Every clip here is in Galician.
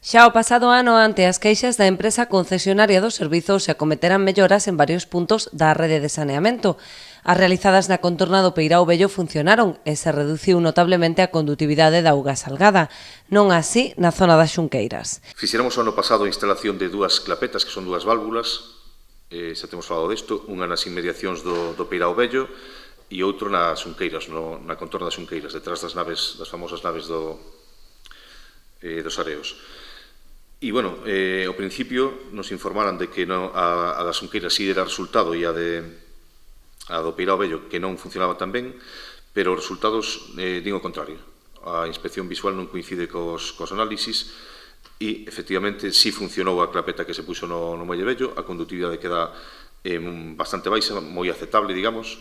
Xa o pasado ano, ante as queixas da empresa concesionaria do servizo, se acometeran melloras en varios puntos da rede de saneamento. As realizadas na contorna do Peirao Vello funcionaron e se reduciu notablemente a condutividade da auga salgada, non así na zona das Xunqueiras. Fixéramos o ano pasado a instalación de dúas clapetas, que son dúas válvulas, xa temos falado disto, unha nas inmediacións do Peirao Vello e outro nas Xunqueiras, na contorna das Xunqueiras, detrás das famosas naves dos areos. E, bueno, ao principio nos informaran de que a das Xunqueiras sí era resultado e a do Peirao Vello que non funcionaba tan ben, pero os resultados din o contrario. A inspección visual non coincide cos análisis e, efectivamente, sí funcionou a clapeta que se puxo no Muelle Vello, a condutividade queda bastante baixa, moi aceptable, digamos,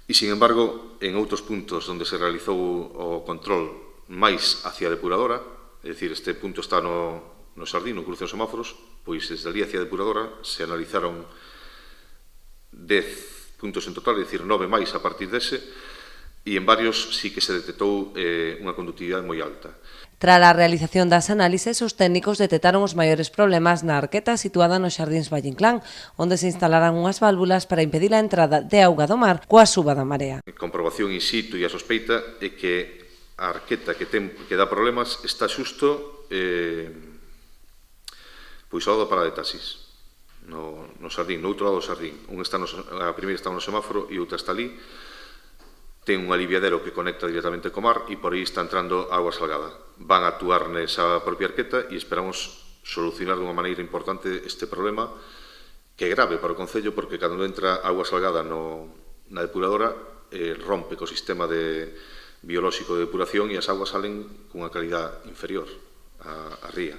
e, sin embargo, en outros puntos onde se realizou o control máis hacia a depuradora, é dicir, este punto está no Sardín, no cruce dos semáforos, pois desde ali hacia a depuradora se analizaron 10 puntos en total, é dicir, 9 máis a partir dese, e en varios sí que se detectou unha condutividade moi alta. Tras a realización das análises, os técnicos detectaron os maiores problemas na arqueta situada nos Xardíns Valle Inclán, onde se instalaran unhas válvulas para impedir a entrada de auga do mar coa suba da marea. A comprobación in situ e a sospeita é que a arqueta que dá problemas está xusto pois ao lado da parada de taxis, no Sardín, no outro lado do Sardín. A primeira está no semáforo e outra está ali. Ten un aliviadero que conecta directamente co mar e por aí está entrando auga salgada. Van a actuar nesa propia arqueta e esperamos solucionar dunha maneira importante este problema, que é grave para o Concello, porque cando entra auga salgada na depuradora rompe co sistema biolóxico de depuración e as augas salen cunha calidad inferior á ría.